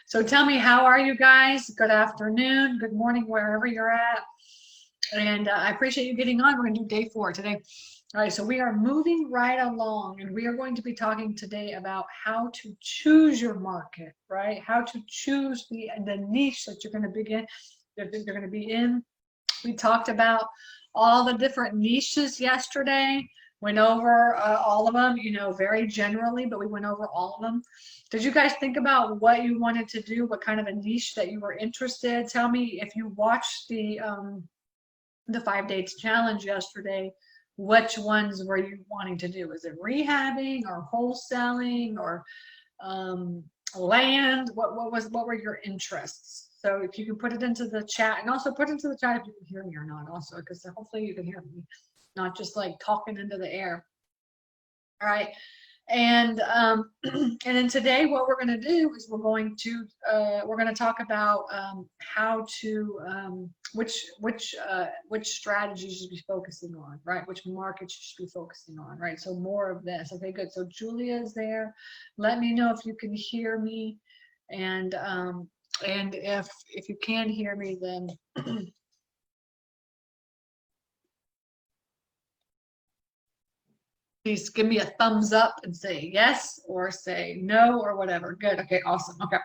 So tell me, how are you guys? Good afternoon, good morning, wherever you're at. And I appreciate you getting on. We're going to do day 4 today. All right, so we are moving right along, and we are going to be talking today about how to choose your market, right? How to choose the niche that you're going to begin, that you're going to be in. We talked about all the different niches yesterday, went over all of them, very generally, but we went over all of them. Did you guys think about what you wanted to do, what kind of a niche that you were interested? Tell me if you watched the 5 days challenge yesterday, which ones were you wanting to do? Is it rehabbing or wholesaling or land? What were your interests? So if you can put it into the chat, and also put into the chat if you can hear me or not also, because hopefully you can hear me, not just like talking into the air. All right. And and then today what we're going to do is we're going to talk about how to which strategies you should be focusing on, right? Which markets you should be focusing on, right? So more of this. Okay, good. So Julia is there. Let me know if you can hear me, and if you can hear me, then please give me a thumbs up and say yes or say no or whatever. Good. Okay, awesome. Okay.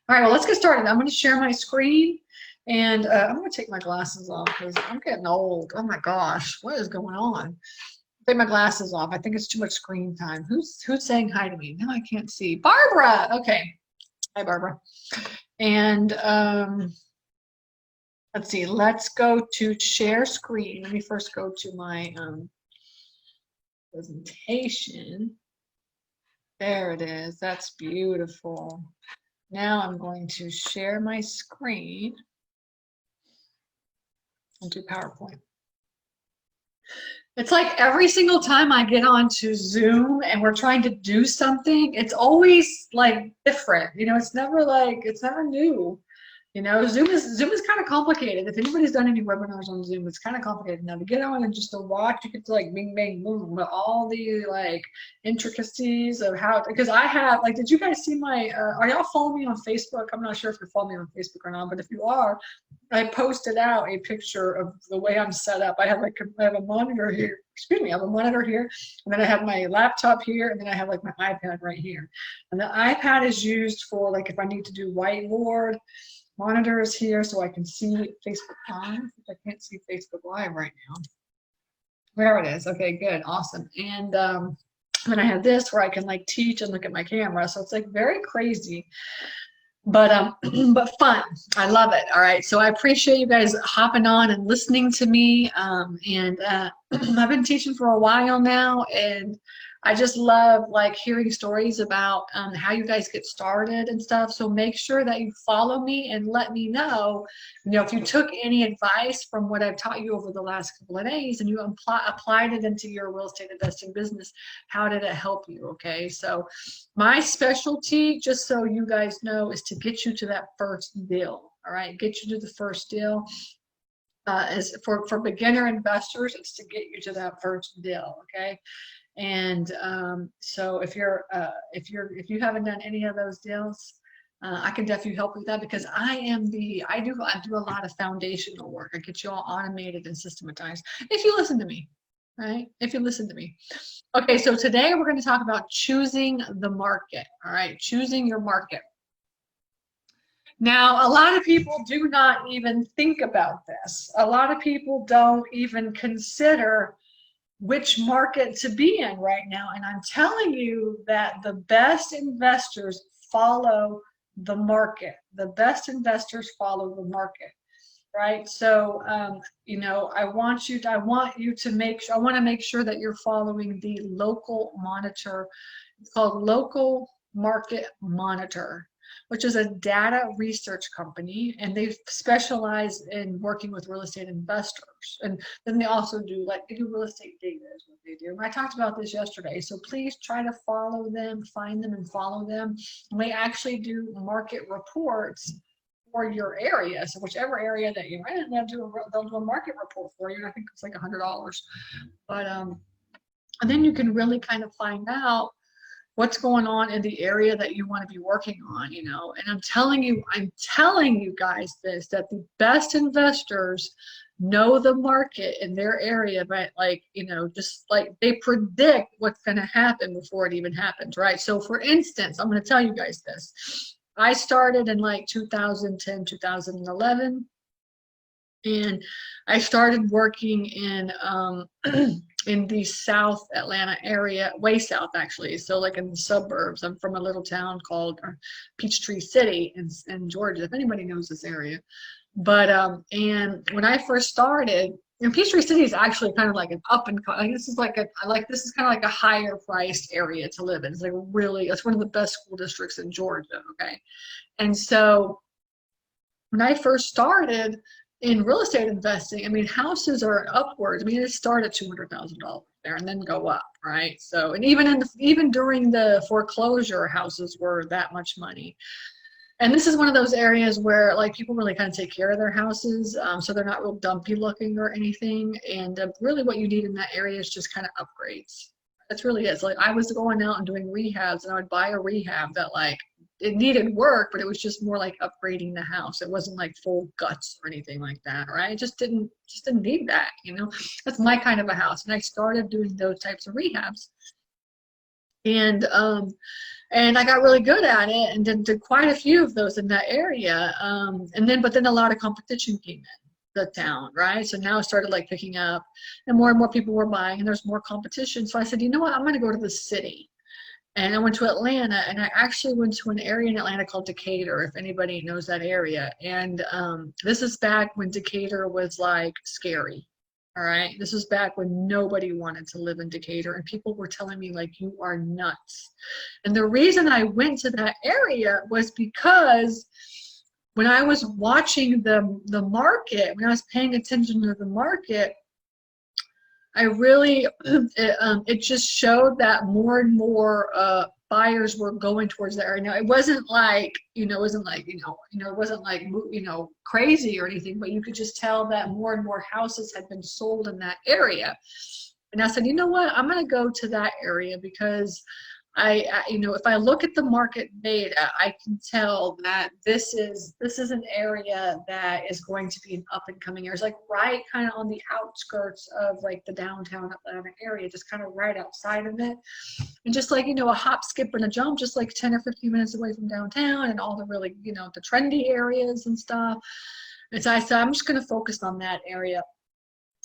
All right, well, let's get started. I'm going to share my screen, and I'm going to take my glasses off because I'm getting old. Oh my gosh, what is going on? Take my glasses off. I think it's too much screen time. Who's saying hi to me? Now I can't see. Barbara. Okay. Hi, Barbara. And let's see. Let's go to share screen. Let me first go to my presentation. There it is. That's beautiful. Now I'm going to share my screen and do PowerPoint. It's like every single time I get onto Zoom and we're trying to do something, it's always like different. It's never new. Zoom is kind of complicated. If anybody's done any webinars on Zoom, it's kind of complicated. Now to get on and just to watch, you get to like bing, bang, boom, but all the like intricacies of how, because I have like, did you guys see my, are y'all following me on Facebook? I'm not sure if you're following me on Facebook or not, but if you are, I posted out a picture of the way I'm set up. I have a monitor here, excuse me, I have a monitor here, and then I have my laptop here, and then I have like my iPad right here. And the iPad is used for like if I need to do whiteboard. Monitor is here so I can see Facebook Live. I can't see Facebook Live right now. There it is. Okay, good, awesome. And then I have this where I can like teach and look at my camera. So it's like very crazy, but but fun. I love it. All right. So I appreciate you guys hopping on and listening to me. And I've been teaching for a while now, and I just love like hearing stories about how you guys get started and stuff. So make sure that you follow me and let me know, if you took any advice from what I've taught you over the last couple of days and you applied it into your real estate investing business. How did it help you? Okay. So my specialty, just so you guys know, is to get you to that first deal. All right. Get you to the first deal. Is for beginner investors, it's to get you to that first deal. Okay. And so if you haven't done any of those deals, I can definitely help with that because I do a lot of foundational work. I get you all automated and systematized if you listen to me, right? If you listen to me. Okay, so today we're going to talk about choosing the market. All right, choosing your market. Now, a lot of people do not even think about this. A lot of people don't even consider which market to be in right now. And I'm telling you that the best investors follow the market. The best investors follow the market, right? So, I want to make sure that you're following the local monitor. It's called Local Market Monitor, which is a data research company, and they specialize in working with real estate investors. And then they also do real estate data is what they do. And I talked about this yesterday. So please try to follow them, find them and follow them. And they actually do market reports for your area. So whichever area that you're in, they'll do a market report for you. I think it's like $100. But and then you can really kind of find out what's going on in the area that you want to be working on, you know. And I'm telling you guys this, that the best investors know the market in their area, but like, you know, just like they predict what's going to happen before it even happens, right? So for instance, I'm going to tell you guys this. I started in like 2010, 2011, and I started working in in the South Atlanta area, way south actually, so like in the suburbs. I'm from a little town called Peachtree City in Georgia, if anybody knows this area. But and when I first started, and Peachtree City is actually kind of like an up and like this is like this is kind of like a higher priced area to live in. It's like really, it's one of the best school districts in Georgia. Okay, and so when I first started in real estate investing, I mean, houses are upwards. I mean, it started at $200,000 there and then go up, right? So, and even during the foreclosure, houses were that much money. And this is one of those areas where like people really kind of take care of their houses, so they're not real dumpy looking or anything. And really, what you need in that area is just kind of upgrades. That's really it. It's like I was going out and doing rehabs, and I would buy a rehab that like it needed work, but it was just more like upgrading the house. It wasn't like full guts or anything like that, right? It just didn't need that, you know. That's my kind of a house, and I started doing those types of rehabs, and I got really good at it, and did quite a few of those in that area. But then a lot of competition came in the town, right? So now it started like picking up, and more people were buying, and there's more competition. So I said, you know what, I'm going to go to the city. And I went to Atlanta, and I actually went to an area in Atlanta called Decatur, if anybody knows that area. And this is back when Decatur was like scary. All right. This was back when nobody wanted to live in Decatur, and people were telling me, like, you are nuts. And the reason I went to that area was because when I was watching the market, when I was paying attention to the market, I really, it just showed that more and more buyers were going towards the area. Now, it wasn't like, it wasn't like, it wasn't like, crazy or anything, but you could just tell that more and more houses had been sold in that area. And I said, you know what, I'm going to go to that area because if I look at the market data, I can tell that this is an area that is going to be an up and coming area. It's like right kind of on the outskirts of like the downtown Atlanta area, just kind of right outside of it. And just like, a hop, skip, and a jump, just like 10 or 15 minutes away from downtown and all the really, the trendy areas and stuff. And so I said, I'm just going to focus on that area.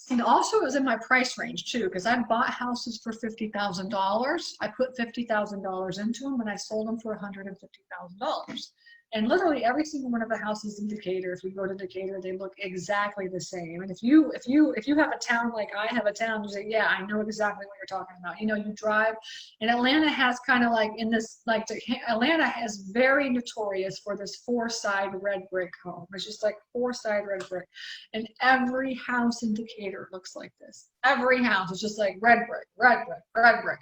And also it was in my price range too, because I bought houses for $50,000. I put $50,000 into them, and I sold them for $150,000. And literally every single one of the houses in Decatur, if you go to Decatur, they look exactly the same. And if you have a town like I have a town, you say, yeah, I know exactly what you're talking about. You drive, and Atlanta has kind of like Atlanta is very notorious for this 4-side red brick home. It's just like 4-side red brick, and every house in Decatur looks like this. Every house is just like red brick, red brick, red brick,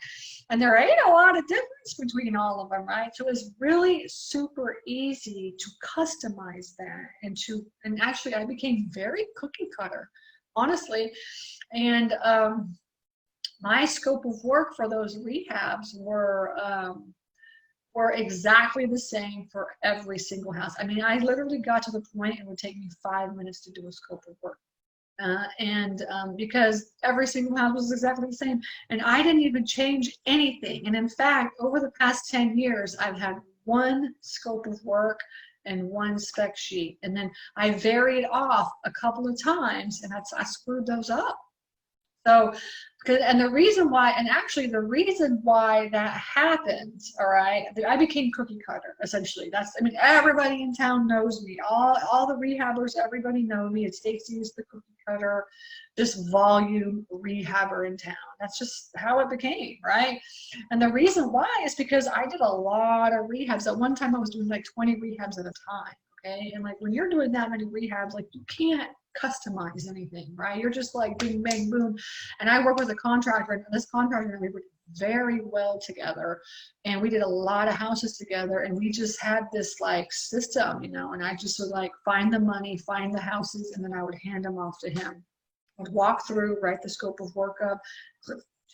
and there ain't a lot of difference between all of them, right? So it's really super easy to customize that, and actually I became very cookie cutter, honestly. And my scope of work for those rehabs were exactly the same for every single house. I mean, I literally got to the point it would take me 5 minutes to do a scope of work. Because every single house was exactly the same, and I didn't even change anything. And in fact, over the past 10 years, I've had one scope of work and one spec sheet, and then I varied off a couple of times, and I screwed those up. So, and the reason why that happened, all right, I became cookie cutter, essentially. Everybody in town knows me. All the rehabbers, everybody knows me. It's Stacy is the cookie cutter, this volume rehabber in town. That's just how it became, right? And the reason why is because I did a lot of rehabs. At one time, I was doing like 20 rehabs at a time, okay? And like when you're doing that many rehabs, like you can't customize anything, right? You're just like bing, bang, boom. And I work with a contractor, and this contractor and we worked very well together, and we did a lot of houses together, and we just had this like system, and I just would like find the money, find the houses, and then I would hand them off to him. I'd walk through, write the scope of work up,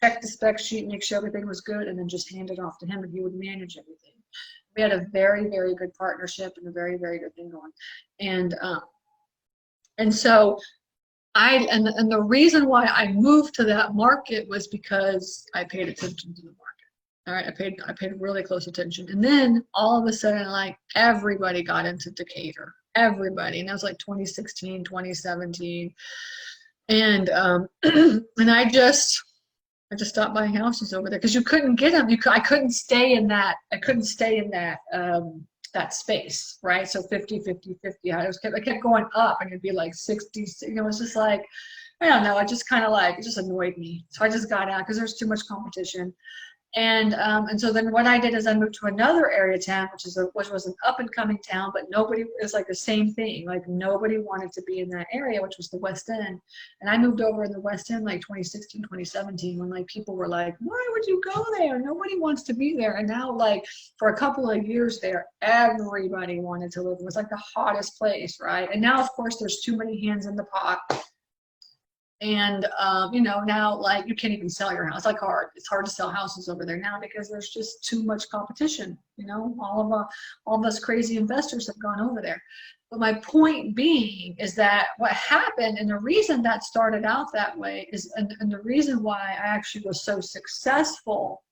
check the spec sheet, make sure everything was good, and then just hand it off to him, and he would manage everything. We had a very, very good partnership and a very, very good thing going. And so and the reason why I moved to that market was because I paid attention to the market. All right, I paid really close attention. And then all of a sudden, like, everybody got into Decatur. Everybody. And that was like 2016, 2017. And and I just stopped buying houses over there because you couldn't get them. I couldn't stay in that. I couldn't stay in that space, right? So 50, 50, 50. I kept going up, and it'd be like 60. You know, it's just like, I don't know. I just kind of like, it just annoyed me. So I just got out because there's too much competition. And so then what I did is I moved to another area town, which was an up and coming town, but nobody, it was like the same thing. Like, nobody wanted to be in that area, which was the West End. And I moved over in the West End like 2016, 2017, when like people were like, why would you go there? Nobody wants to be there. And now, like, for a couple of years there, everybody wanted to live. It was like the hottest place, right? And now, of course, there's too many hands in the pot. And you know, now, like, you can't even sell your house. Like, it's hard to sell houses over there now because there's just too much competition. You know, all of us crazy investors have gone over there. But my point being is that what happened, and the reason that started out that way is, and the reason why I actually was so successful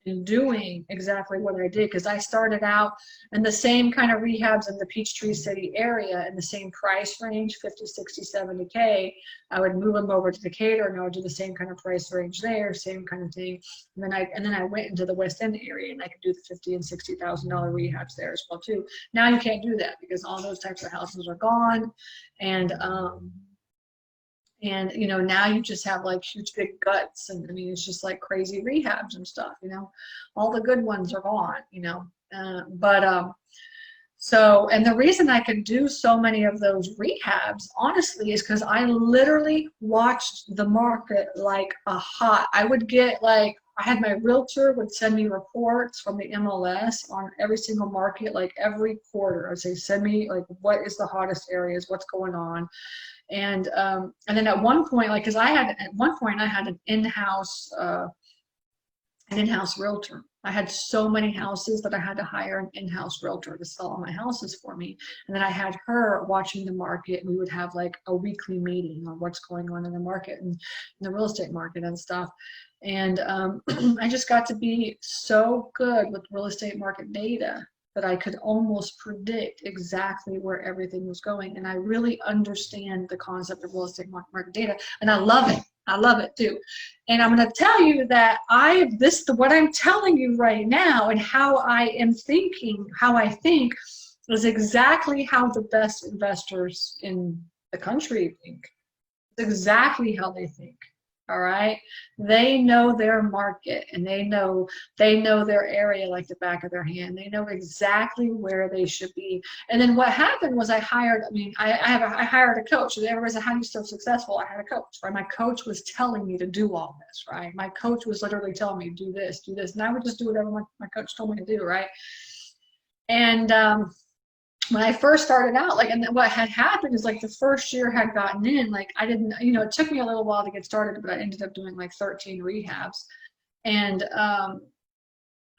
in doing exactly what I did, because I started out in the same kind of rehabs in the Peachtree City area in the same price range, 50, 60, 70K. I would move them over to Decatur, and I would do the same kind of price range there, same kind of thing. And then I went into the West End area, and I could do the $50,000 and $60,000 rehabs there as well too. Now you can't do that because all those types of houses are gone, and you know, now you just have like huge big guts, and I mean, it's just like crazy rehabs and stuff, you know. All the good ones are gone, you know. So, and the reason I could do so many of those rehabs, honestly, is because I literally watched the market like a hot. I would get, like, I had my realtor would send me reports from the MLS on every single market, like every quarter. I'd say, send me, like, what is the hottest areas, what's going on. And then at one point, like, because I had an in-house realtor. I had so many houses that I had to hire an in-house realtor to sell all my houses for me. And then I had her watching the market. We would have like a weekly meeting on what's going on in the market and in the real estate market and stuff. And I just got to be so good with real estate market data that I could almost predict exactly where everything was going. And I really understand the concept of real estate market data, and I love it. I love it too. And I'm going to tell you that what I'm telling you right now and how I am thinking, how I think, is exactly how the best investors in the country think. It's exactly how they think. All right. They know their market, and they know their area like the back of their hand. They know exactly where they should be. And then what happened was I hired a coach. And everybody said, how are you so successful? I had a coach, right? My coach was telling me to do all this, right? My coach was literally telling me, do this, do this. And I would just do whatever my coach told me to do, right? And when I first started out, like, and what had happened is, like, the first year had gotten in, like, I didn't, you know, it took me a little while to get started, but I ended up doing like 13 rehabs.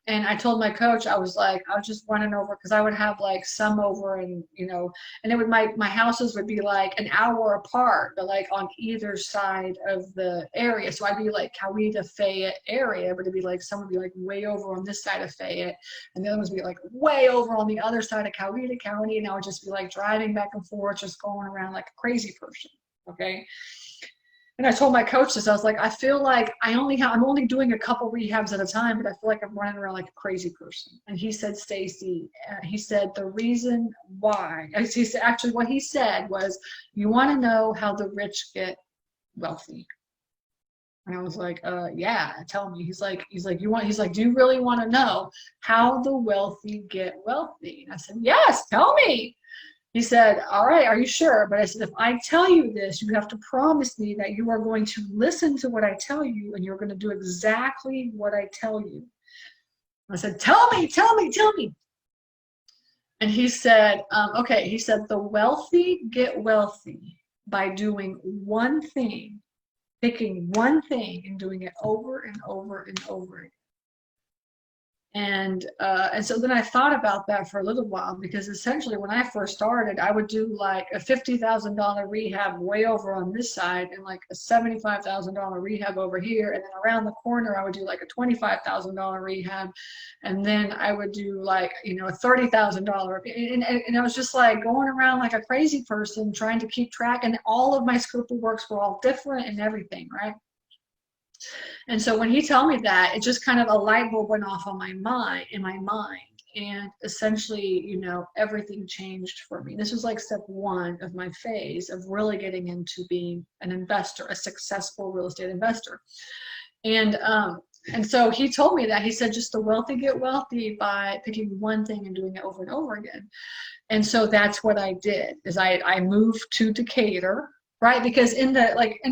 And I told my coach, I was just running over, because I would have like some over, and, you know, and it would, my houses would be like an hour apart, but like on either side of the area. So I'd be like Coweta, Fayette area, but it'd be like, some would be like way over on this side of Fayette, and the other ones would be like way over on the other side of Coweta County. And I would just be like driving back and forth, just going around like a crazy person. Okay. And I told my coach this, I was like, I feel like I'm only doing a couple rehabs at a time, but I feel like I'm running around like a crazy person. And he said, Stacy, he said, the reason why, he said, actually what he said was, you want to know how the rich get wealthy? And I was like, yeah, tell me. He's like, do you really want to know how the wealthy get wealthy? And I said, yes, tell me. He said, all right, are you sure? But I said, if I tell you this, you have to promise me that you are going to listen to what I tell you, and you're going to do exactly what I tell you. I said, tell me. And he said, okay, he said, the wealthy get wealthy by doing one thing picking one thing and doing it over and over and over again. And so then I thought about that for a little while, because essentially when I first started, I would do like a $50,000 rehab way over on this side and like a $75,000 rehab over here. And then around the corner, I would do like a $25,000 rehab. And then I would do like, you know, a $30,000. And I was just like going around like a crazy person trying to keep track. And all of my scope of works were all different and everything, right? And so when he told me that, it just kind of a light bulb went off on my mind, and essentially, you know, everything changed for me. This was like step one of my phase of really getting into being an investor, a successful real estate investor. And so he told me that. He said, just the wealthy get wealthy by picking one thing and doing it over and over again. And so that's what I did, is I moved to Decatur, right? Because in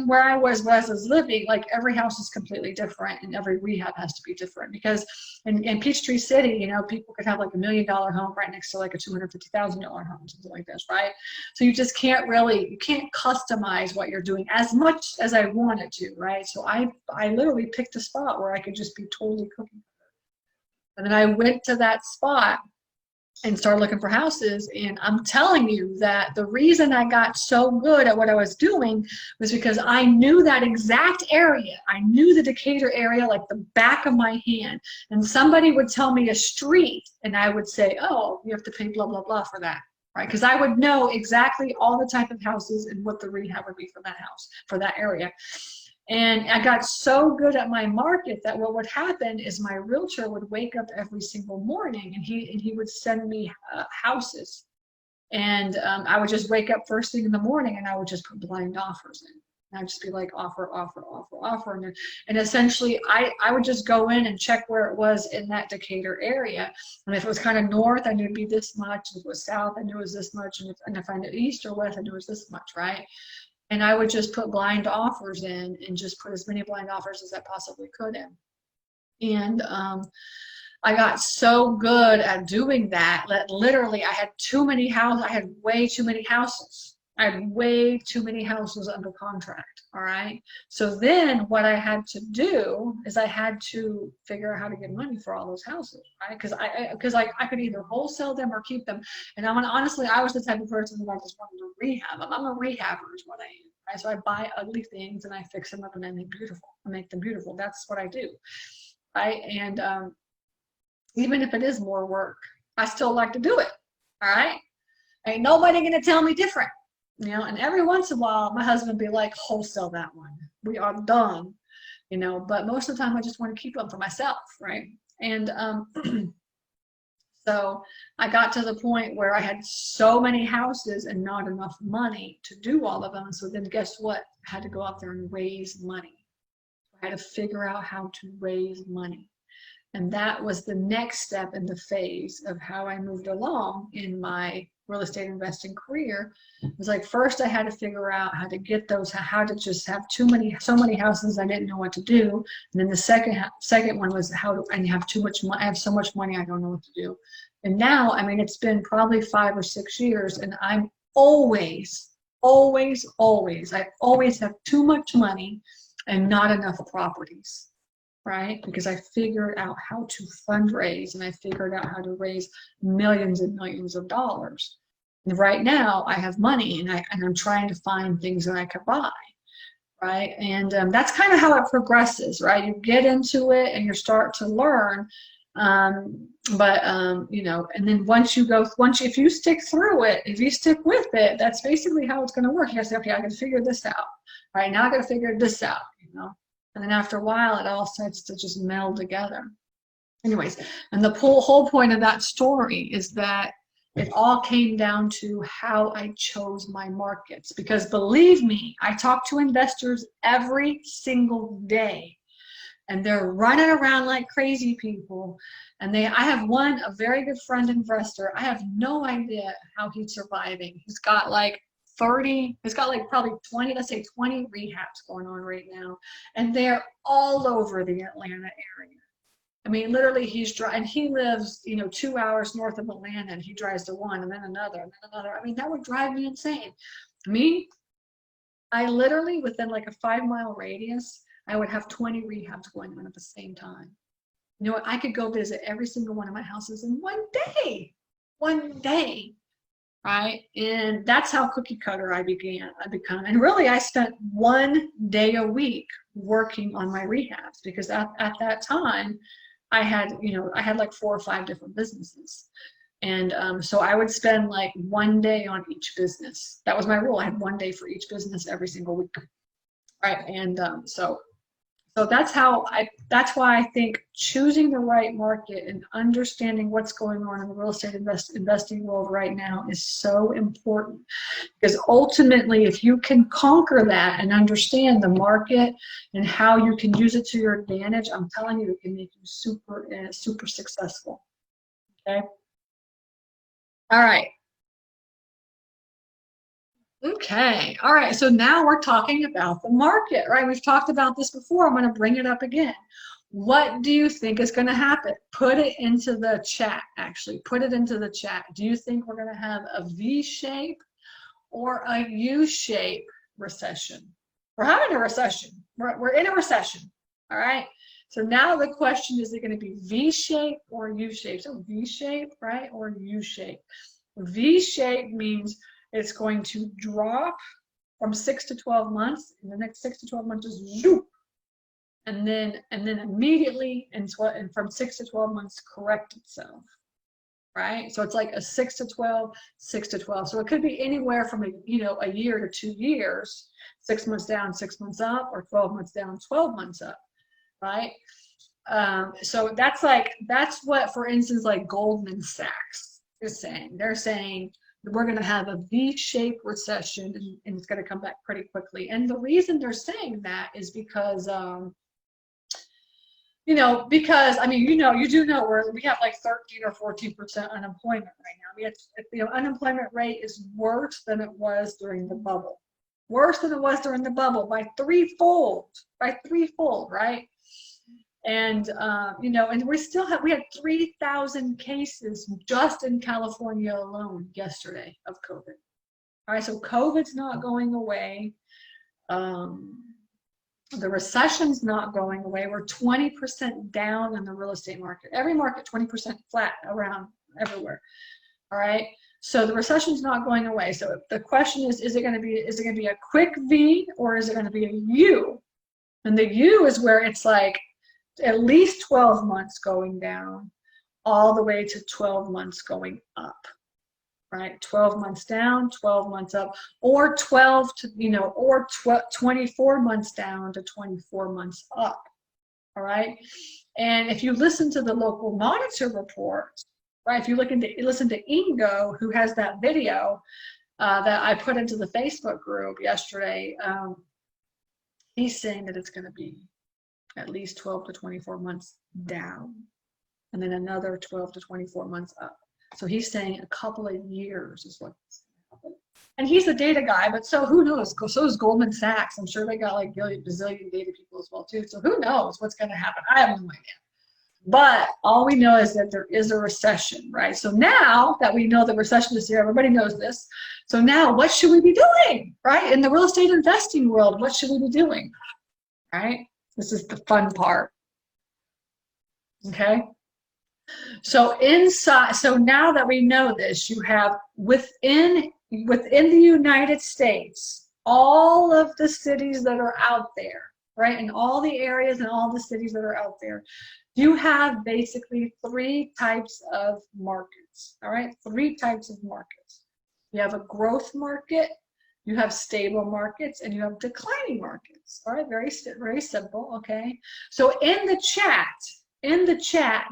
where I was living, like every house is completely different and every rehab has to be different. Because in Peachtree City, you know, people could have like $1 million home right next to like a $250,000 home, something like this, right? So you just can't you can't customize what you're doing as much as I wanted to, right? So I literally picked a spot where I could just be totally cooking. And then I went to that spot and started looking for houses. And I'm telling you that the reason I got so good at what I was doing was because I knew that exact area. I knew the Decatur area like the back of my hand. And somebody would tell me a street and I would say, oh, you have to pay blah, blah, blah for that, right? Because I would know exactly all the type of houses and what the rehab would be for that house, for that area. And I got so good at my market that what would happen is my realtor would wake up every single morning and he would send me houses. And I would just wake up first thing in the morning and I would just put blind offers in. And I'd just be like offer, offer, offer, offer. And essentially I would just go in and check where it was in that Decatur area. And if it was kind of north, I knew it'd be this much. If it was south, I knew it was this much. And if I knew east or west, I knew it was this much, right? And I would just put blind offers in and just put as many blind offers as I possibly could in. And I got so good at doing that literally I had too many houses. I had way too many houses. I had way too many houses under contract. All right. So then what I had to do is I had to figure out how to get money for all those houses, right? Because I could either wholesale them or keep them. And honestly, I was the type of person that I just wanted to rehab them. I'm a rehabber is what I am. Right? So I buy ugly things and I fix them up and I make them beautiful. That's what I do. Right. And even if it is more work, I still like to do it. All right. Ain't nobody gonna tell me different. You know, and every once in a while, my husband would be like, wholesale that one. We are done, you know, but most of the time I just want to keep them for myself, right? And so I got to the point where I had so many houses and not enough money to do all of them. So then guess what? I had to go out there and raise money. I had to figure out how to raise money. And that was the next step in the phase of how I moved along in my real estate investing career. It was like, first I had to figure out how to get those, how to just have so many houses I didn't know what to do. And then the second one was how do I have too much money? I have so much money I don't know what to do. And now, I mean, it's been probably 5 or 6 years and I'm I always have too much money and not enough properties. Right? Because I figured out how to fundraise and I figured out how to raise millions and millions of dollars. And right now I have money and I'm trying to find things that I could buy. Right? And that's kind of how it progresses, right? You get into it and you start to learn. You know, and then if you stick through it, if you stick with it, that's basically how it's going to work. You gotta say, okay, I got to figure this out. Right? Now I got to figure this out, you know? And then after a while, it all starts to just meld together. Anyways, and the whole point of that story is that it all came down to how I chose my markets. Because believe me, I talk to investors every single day. And they're running around like crazy people. And I have a very good friend investor. I have no idea how he's surviving. He's got like probably 20, let's say 20 rehabs going on right now. And they're all over the Atlanta area. I mean, literally and he lives, you know, 2 hours north of Atlanta and he drives to one and then another and then another. I mean, that would drive me insane. Me, I literally, within like a 5-mile radius, I would have 20 rehabs going on at the same time. You know what? I could go visit every single one of my houses in one day, right? And that's how cookie cutter I become. And really, I spent 1 day a week working on my rehabs because at that time, I had like 4 or 5 different businesses. And so I would spend like 1 day on each business. That was my rule. I had 1 day for each business every single week. Right. And so that's why I think choosing the right market and understanding what's going on in the real estate investing world right now is so important. Because ultimately, if you can conquer that and understand the market and how you can use it to your advantage, I'm telling you, it can make you super successful. Okay. All right. Okay. All right. So now we're talking about the market, right? We've talked about this before. I'm going to bring it up again. What do you think is going to happen? Put it into the chat, actually. Put it into the chat. Do you think we're going to have a V shape or a U shape recession? We're having a recession. We're in a recession. All right. So now the question is it going to be V shape or U shape? So V shape, right? Or U shape. V shape means it's going to drop from 6 to 12 months. In the next 6 to 12 months, just zoop. And then immediately, and from 6 to 12 months, correct itself. Right? So it's like a 6 to 12, 6 to 12. So it could be anywhere from a year to 2 years, 6 months down, 6 months up, or 12 months down, 12 months up. Right? So that's what, for instance, like Goldman Sachs is saying. They're saying we're going to have a V-shaped recession and it's going to come back pretty quickly. And the reason they're saying that is because, because I mean, you do know we have like 13 or 14% unemployment right now. I mean, unemployment rate is worse than it was during the bubble. Worse than it was during the bubble by threefold, right? And and we had 3,000 cases just in California alone yesterday of COVID. All right, so COVID's not going away. The recession's not going away. We're 20% down in the real estate market. Every market 20% flat around everywhere. All right. So the recession's not going away. So the question is it going to be a quick V or is it going to be a U? And the U is where it's like at least 12 months going down, all the way to 12 months going up, right? 12 months down, 12 months up, or 24 months down to 24 months up, all right? And if you listen to the local monitor reports, right? If you listen to Ingo, who has that video that I put into the Facebook group yesterday, he's saying that it's going to be at least 12 to 24 months down, and then another 12 to 24 months up. So he's saying a couple of years is what's going to happen. And he's a data guy, but so who knows? So is Goldman Sachs. I'm sure they got like bazillion data people as well too. So who knows what's going to happen? I have no idea. But all we know is that there is a recession, right? So now that we know the recession is here, everybody knows this. So now what should we be doing, right? In the real estate investing world, what should we be doing, right? This is the fun part. Okay. So now that we know this, you have within the United States, all of the cities that are out there, right? And all the areas and all the cities that are out there, you have basically 3 types of markets. All right, 3 types of markets. You have a growth market, you have stable markets, and you have declining markets. All right, very simple. Okay. So in the chat,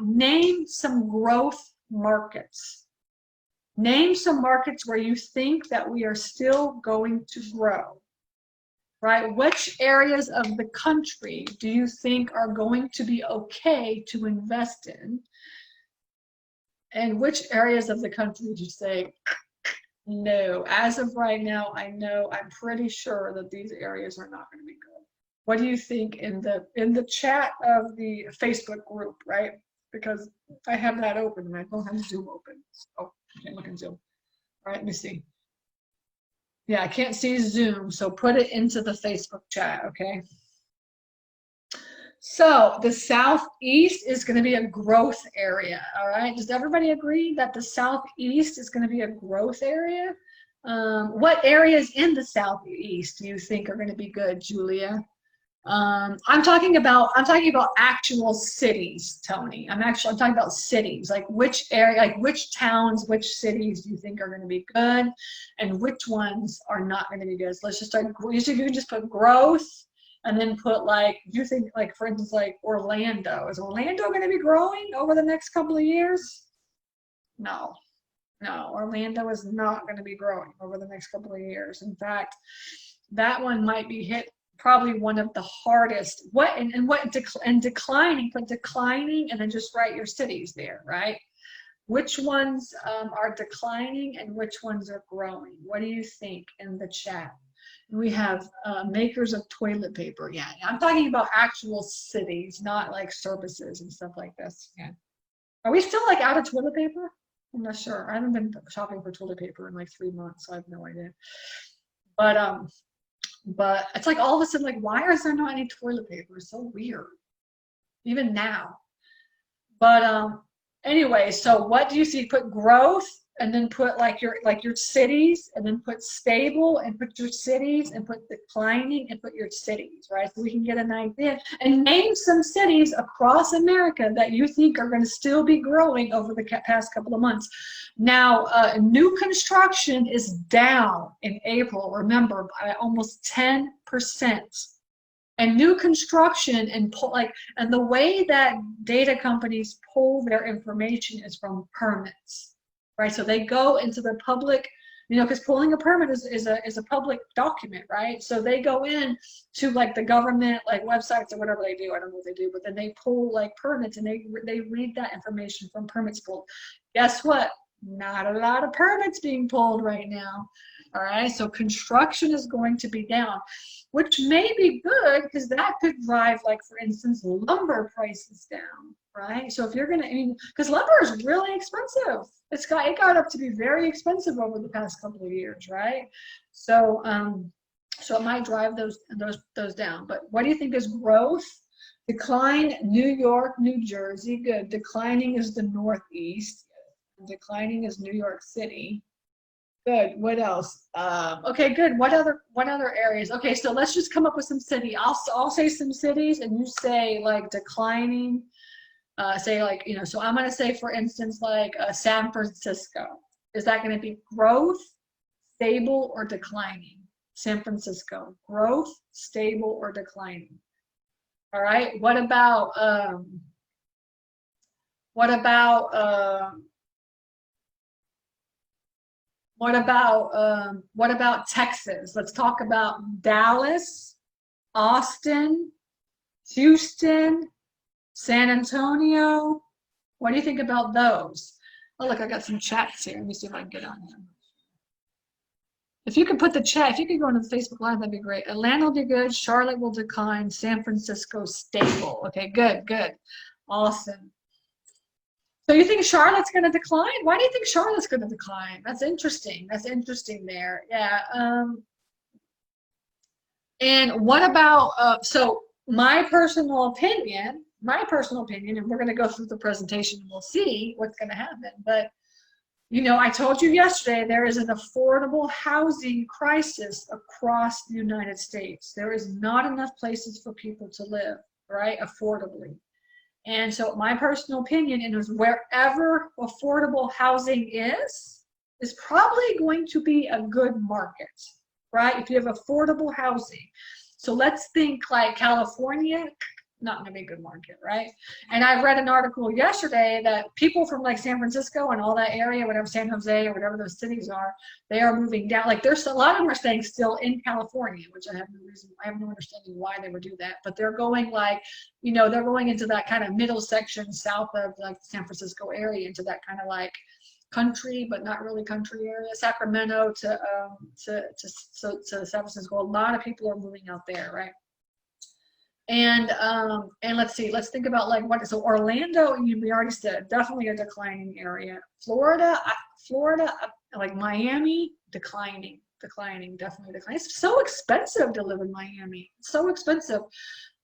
name some growth markets. Name some markets where you think that we are still going to grow. Right? Which areas of the country do you think are going to be okay to invest in? And which areas of the country do you say, no, as of right now, I'm pretty sure that these areas are not going to be good. What do you think in the chat of the Facebook group, right? Because I have that open and I don't have Zoom open. So I can't look in Zoom. All right, let me see. Yeah, I can't see Zoom, so put it into the Facebook chat, okay? So the Southeast is going to be a growth area, all right? Does everybody agree that the Southeast is going to be a growth area? What areas in the Southeast do you think are going to be good, Julia? I'm talking about actual cities, Tony. I'm talking about cities, like which area, like which towns, which cities do you think are going to be good, and which ones are not going to be good. So let's just start. You can just put growth, and then put like, do you think like, for instance, like Orlando. Is Orlando going to be growing over the next couple of years? No, no, Orlando is not going to be growing over the next couple of years. In fact, that one might be hit probably one of the hardest. Declining, put declining and then just write your cities there, right? Which ones are declining and which ones are growing? What do you think in the chat? We have makers of toilet paper. Yeah, I'm talking about actual cities, not like services and stuff like this. Yeah. Are we still like out of toilet paper? I'm not sure. I haven't been shopping for toilet paper in like 3 months, so I have no idea. But it's like all of a sudden, like, why is there not any toilet paper? It's so weird, even now. But anyway, so what do you see? Put growth and then put like your cities, and then put stable and put your cities, and put declining and put your cities, right? So we can get an idea and name some cities across America that you think are going to still be growing over the past couple of months. Now, new construction is down in April, remember, by almost 10%. And new construction and the way that data companies pull their information is from permits, right? So they go into the public, because pulling a permit is a public document, right? So they go in to like the government like websites or whatever they do. I don't know what they do, but then they pull like permits and they read that information from permits pulled. Guess what? Not a lot of permits being pulled right now. All right, so construction is going to be down, which may be good because that could drive, like, for instance, lumber prices down, right? So if you're going to, because lumber is really expensive. It got up to be very expensive over the past couple of years, right? So so it might drive those down. But what do you think is growth? Decline, New York, New Jersey, good. Declining is the Northeast. Declining is New York City. Good. What else? Okay, good. What other areas? Okay, so let's just come up with some city. I'll say some cities, and you say like declining. Say like, so I'm gonna say, for instance, like San Francisco. Is that going to be growth, stable, or declining? San Francisco, growth, stable, or declining? All right. What about Texas? Let's talk about Dallas, Austin, Houston, San Antonio. What do you think about those? Oh, look, I got some chats here. Let me see if I can get on here. If you could put the chat, if you could go into the Facebook Live, that'd be great. Atlanta will be good. Charlotte will decline. San Francisco, stable. Okay, good, good. Awesome. So you think Charlotte's going to decline? Why do you think Charlotte's going to decline? That's interesting. That's interesting there. Yeah. And what about, so my personal opinion, and we're going to go through the presentation and we'll see what's going to happen. But, I told you yesterday, there is an affordable housing crisis across the United States. There is not enough places for people to live, right, affordably. And so my personal opinion is wherever affordable housing is probably going to be a good market, right? If you have affordable housing. So let's think like California, not going to be a good market, right? And I read an article yesterday that people from like San Francisco and all that area, whatever, San Jose or whatever those cities are, they are moving down. Like there's a lot of them are staying still in California, which I have no understanding why they would do that. But they're going like, they're going into that kind of middle section south of like the San Francisco area, into that kind of like country, but not really country area, Sacramento to San Francisco. A lot of people are moving out there, right? And let's see, let's think about like so Orlando, we already said, definitely a declining area. Florida, like Miami, declining. declining, definitely declining. It's so expensive to live in Miami. It's so expensive.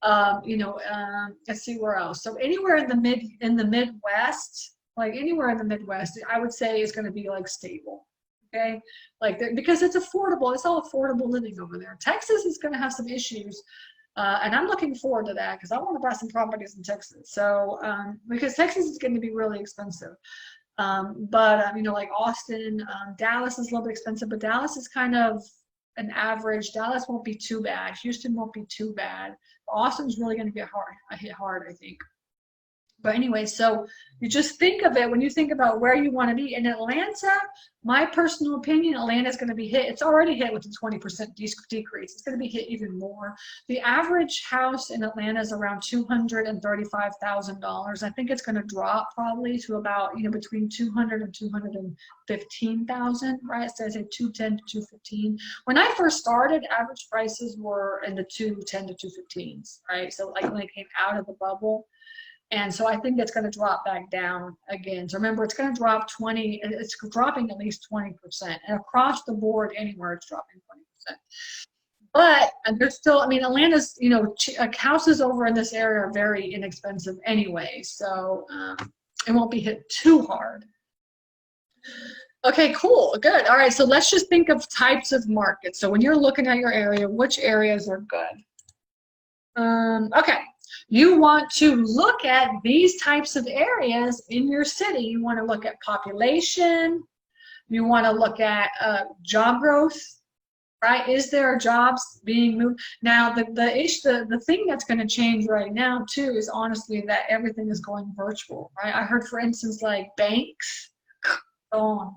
Let's see where else. So anywhere in the Midwest, like anywhere in the Midwest, I would say is going to be like stable. Okay, like because it's affordable. It's all affordable living over there. Texas is going to have some issues. And I'm looking forward to that because I want to buy some properties in Texas. So, because Texas is going to be really expensive. Like Austin, Dallas is a little bit expensive, but Dallas is kind of an average. Dallas won't be too bad. Houston won't be too bad. Austin's really going to get hit hard, I think. But anyway, so you just think of it when you think about where you want to be. In Atlanta, my personal opinion, Atlanta is going to be hit. It's already hit with a 20% decrease. It's going to be hit even more. The average house in Atlanta is around $235,000. I think it's going to drop probably to about, between 200 and 215,000, right? So I say 210 to 215. When I first started, average prices were in the 210 to 215s, right? So like when it came out of the bubble. And so I think it's going to drop back down again. So remember, it's going to drop it's dropping at least 20%. And across the board, anywhere it's dropping 20%. But there's still, Atlanta's, houses over in this area are very inexpensive anyway. So it won't be hit too hard. Okay, cool, good. All right, so let's just think of types of markets. So when you're looking at your area, which areas are good? Okay. You want to look at these types of areas in your city. You want to look at population. You want to look at job growth, right? Is there jobs being moved? Now, the thing that's going to change right now too is honestly that everything is going virtual, right? I heard, for instance, like banks. I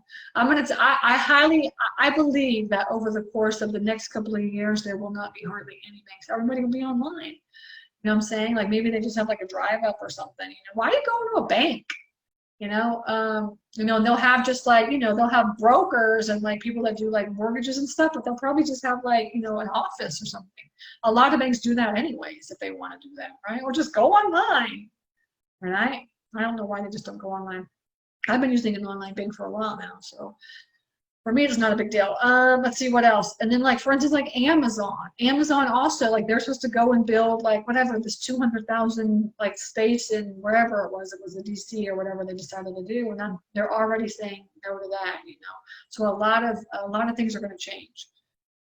believe that over the course of the next couple of years, there will not be hardly any banks. Everybody will be online. You know what I'm saying? Like maybe they just have like a drive up or something. Why are you going to a bank? They'll have just like, they'll have brokers and like people that do like mortgages and stuff, but they'll probably just have like, an office or something. A lot of banks do that anyways if they want to do that, right? Or just go online, right? I don't know why they just don't go online. I've been using an online bank for a while now, so for me, it's not a big deal. Let's see what else. And then like, for instance, like Amazon also, like they're supposed to go and build like whatever, this 200,000 like space in wherever it was a DC or whatever they decided to do. And then they're already saying no to that, So a lot of things are going to change.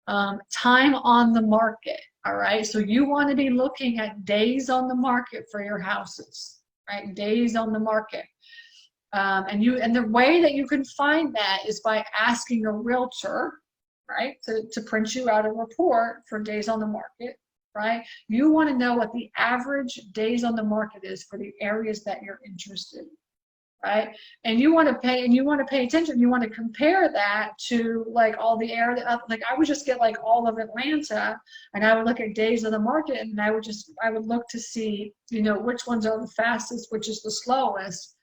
Time on the market. All right. So you want to be looking at days on the market for your houses, right? Days on the market. And the way that you can find that is by asking a realtor, right, to print you out a report for days on the market, right? You want to know what the average days on the market is for the areas that you're interested in, right? And you want to pay attention. You want to compare that to like all the area. Like I would just get like all of Atlanta, and I would look at days on the market, and I would look to see, which ones are the fastest, which is the slowest.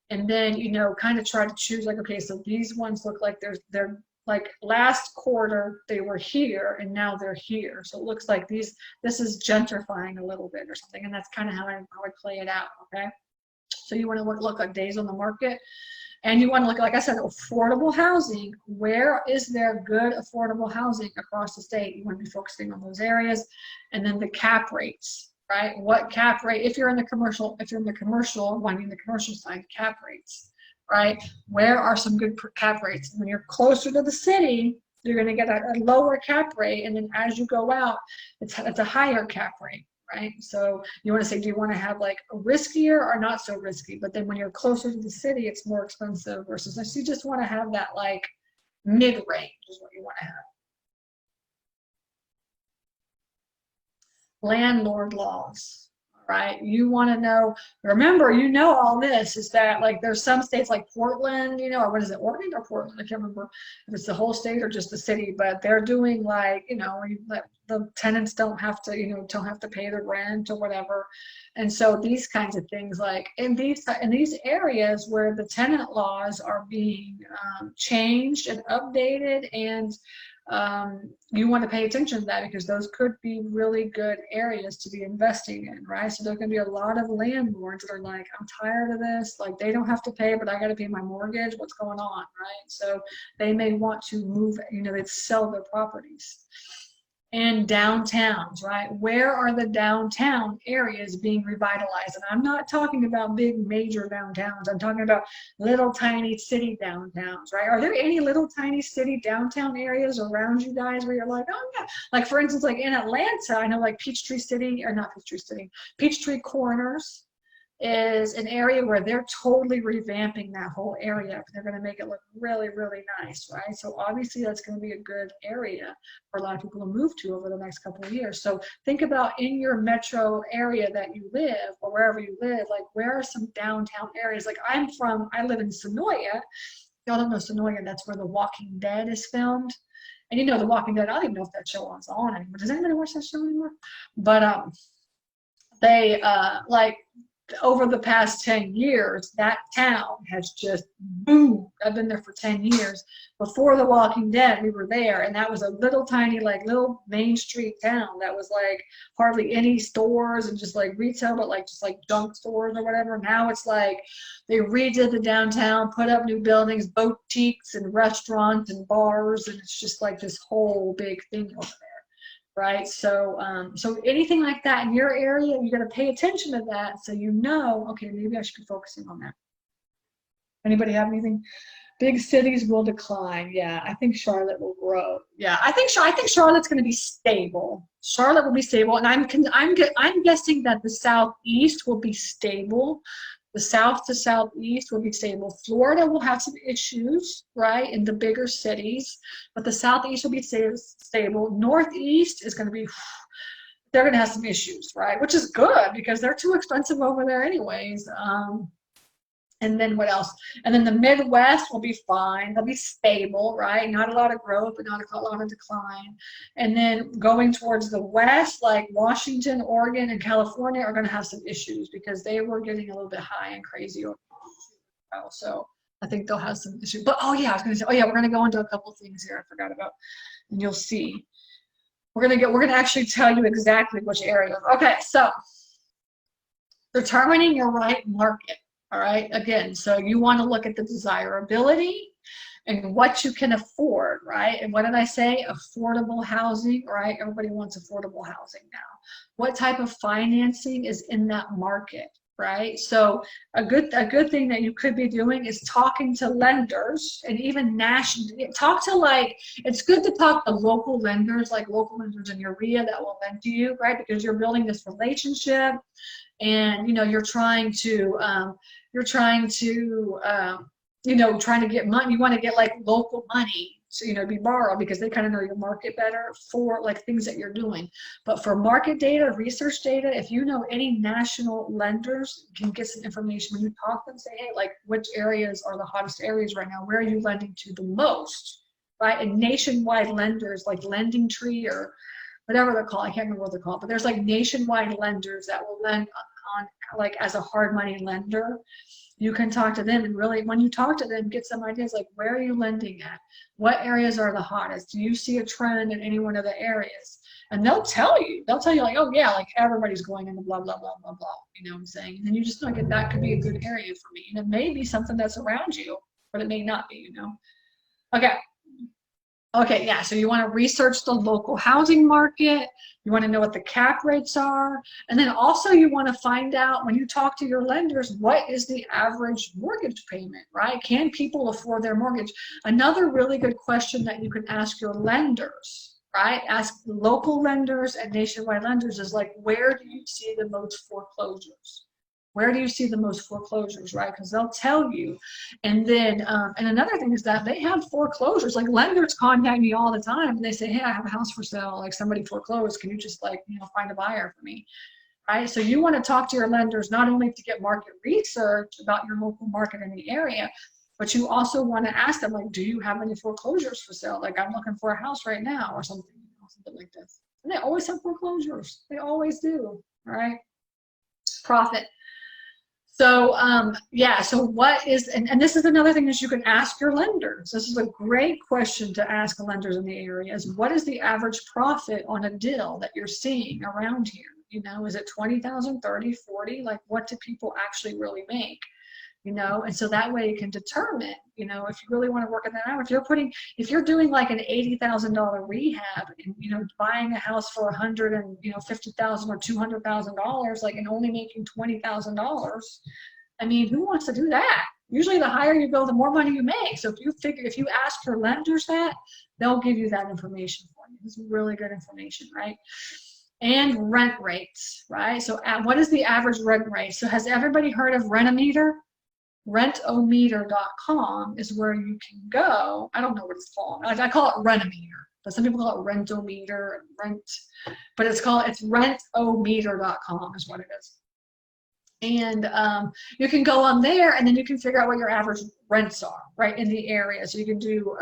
And then, kind of try to choose like, okay, so these ones look like they're like last quarter, they were here and now they're here. So it looks like this is gentrifying a little bit or something. And that's kind of how I play it out, okay? So you want to look at days on the market, and you want to look, like I said, affordable housing. Where is there good affordable housing across the state? You want to be focusing on those areas. And then the cap rates. Right? What cap rate, if you're in the commercial side, cap rates, right? Where are some good cap rates? When you're closer to the city, you're going to get a lower cap rate. And then as you go out, it's a higher cap rate, right? So you want to say, do you want to have like a riskier or not so risky? But then when you're closer to the city, it's more expensive versus, so you just want to have that like mid-range is what you want to have. Landlord laws, right? You want to know, remember, all this is that like there's some states like Portland, or what is it, Oregon or Portland? I can't remember if it's the whole state or just the city, but they're doing like, the tenants don't have to pay the rent or whatever. And so these kinds of things, like in these areas where the tenant laws are being changed and updated, and you want to pay attention to that because those could be really good areas to be investing in, right? So there's going to be a lot of landlords that are like, I'm tired of this. Like, they don't have to pay, but I got to pay my mortgage. What's going on, right? So they may want to move, they'd sell their properties. And downtowns, right? Where are the downtown areas being revitalized? And I'm not talking about big major downtowns. I'm talking about little tiny city downtowns, right? Are there any little tiny city downtown areas around you guys where you're like, oh yeah, like for instance, like in Atlanta, I know like Peachtree City, or not Peachtree City, Peachtree Corners is an area where they're totally revamping that whole area. They're going to make it look really, really nice, right? So obviously that's going to be a good area for a lot of people to move to over the next couple of years. So think about in your metro area that you live, or wherever you live, like where are some downtown areas? Like I live in Sonoya. Y'all don't know Sonoya, that's where The Walking Dead is filmed. And The Walking Dead, I don't even know if that show is on anymore. Does anybody watch that show anymore? But they like over the past 10 years, that town has just boomed. I've been there for 10 years. Before The Walking Dead, we were there, and that was a little tiny, like little Main Street town that was like hardly any stores and just like retail, but like just like junk stores or whatever. Now it's like they redid the downtown, put up new buildings, boutiques and restaurants and bars, and it's just like this whole big thing over there. Right, so so anything like that in your area, you got to pay attention to that, so okay, maybe I should be focusing on that. Anybody have anything? Big cities will decline. Yeah, I think Charlotte will grow. Yeah, I think Charlotte's going to be stable. Charlotte will be stable, and I'm guessing that the southeast will be stable. The south to southeast will be stable. Florida will have some issues, right, in the bigger cities, but the southeast will be stable. Northeast is going to be, they're going to have some issues, right, which is good because they're too expensive over there anyways. And then what else? And then the Midwest will be fine. They'll be stable, right? Not a lot of growth, but not a lot of decline. And then going towards the West, like Washington, Oregon, and California are going to have some issues because they were getting a little bit high and crazy over there. So I think they'll have some issues. But I was going to say, we're going to go into a couple of things here I forgot about, and you'll see. We're going to actually tell you exactly which areas. Okay, so determining your right market. All right, again, so you want to look at the desirability and what you can afford, right? And what did I say? Affordable housing, right? Everybody wants affordable housing now. What type of financing is in that market, right? So a good thing that you could be doing is talking to lenders, and even national. It's good to talk to local lenders, like local lenders in your area that will lend to you, right? Because you're building this relationship, and you're trying to get money. You want to get like local money, so be borrowed, because they kind of know your market better for like things that you're doing. But for market data, research data, if you know any national lenders, you can get some information when you talk to them. Say, hey, like which areas are the hottest areas right now? Where are you lending to the most, right? And nationwide lenders like Lending Tree or whatever they're called, I can't remember what they're called, but there's like nationwide lenders that will lend on like as a hard money lender. You can talk to them, and really when you talk to them, get some ideas like, where are you lending at? What areas are the hottest? Do you see a trend in any one of the areas? And they'll tell you like, oh yeah, like everybody's going into blah, blah, blah, blah, blah. You know what I'm saying? And then you just look at that could be a good area for me. And it may be something that's around you, but it may not be, Okay. Okay, yeah, so you want to research the local housing market. You want to know what the cap rates are. And then also you want to find out, when you talk to your lenders, what is the average mortgage payment, right? Can people afford their mortgage? Another really good question that you can ask your lenders, right? Ask local lenders and nationwide lenders is like, where do you see the most foreclosures? Where do you see the most foreclosures, right? Because they'll tell you. And then, and another thing is that they have foreclosures. Like lenders contact me all the time, and they say, hey, I have a house for sale. Like somebody foreclosed. Can you just find a buyer for me, right? So you want to talk to your lenders not only to get market research about your local market in the area, but you also want to ask them, like, do you have any foreclosures for sale? Like, I'm looking for a house right now, or something, something like this. And they always have foreclosures. They always do, all right? Profit. So yeah, so what is, and this is another thing that you can ask your lenders. This is a great question to ask lenders in the area is what is the average profit on a deal that you're seeing around here? You know, is it 20,000, 30, 40? Like what do people actually really make? You know, and so that way you can determine, you know, if you really want to work in that out, if you're doing like an $80,000 rehab and, you know, buying a house for 150,000 or $200,000, like, and only making $20,000, I mean, who wants to do that? Usually the higher you go, the more money you make. So if you ask your lenders that, they'll give you that information for you. It's really good information, right? And rent rates, right? So what is the average rent rate? So has everybody heard of Rent-O-Meter? Rentometer.com is where you can go. I don't know what it's called. I call it Rent-O-Meter, but some people call it Rent-O-Meter, but it's Rentometer.com is what it is. And you can go on there and then you can figure out what your average rents are, right, in the area. So you can do,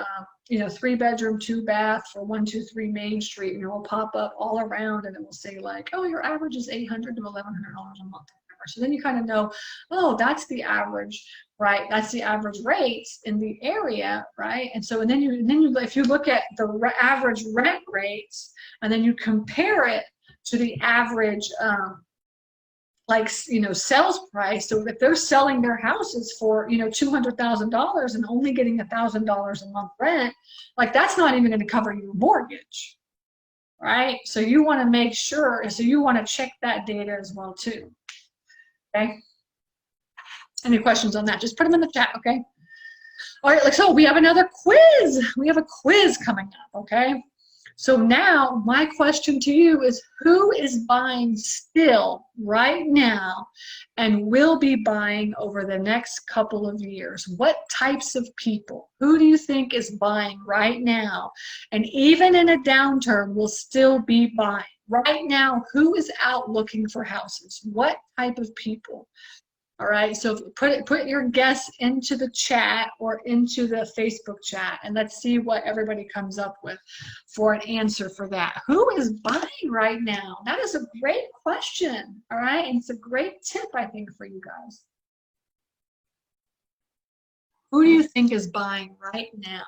you know, 3-bedroom, 2-bath for 123 Main Street, and it will pop up all around and it will say like, oh, your average is $800 to $1,100 a month. So then you kind of know, oh, that's the average, right? That's the average rates in the area, right? And so, and then you if you look at the average rent rates, and then you compare it to the average, like, you know, sales price. So if they're selling their houses for, you know, $200,000 and only getting $1,000 a month rent, like that's not even going to cover your mortgage, right? So you want to make sure, so you want to check that data as well too. Okay. Any questions on that? Just put them in the chat, okay? All right, so we have another quiz. We have a quiz coming up, okay? So now my question to you is, who is buying still right now and will be buying over the next couple of years? What types of people? Who do you think is buying right now and even in a downturn will still be buying? Right now, who is out looking for houses? What type of people? All right, so put your guess into the chat or into the Facebook chat, and let's see what everybody comes up with for an answer for that. Who is buying right now? That is a great question, all right? And it's a great tip, I think, for you guys. Who do you think is buying right now?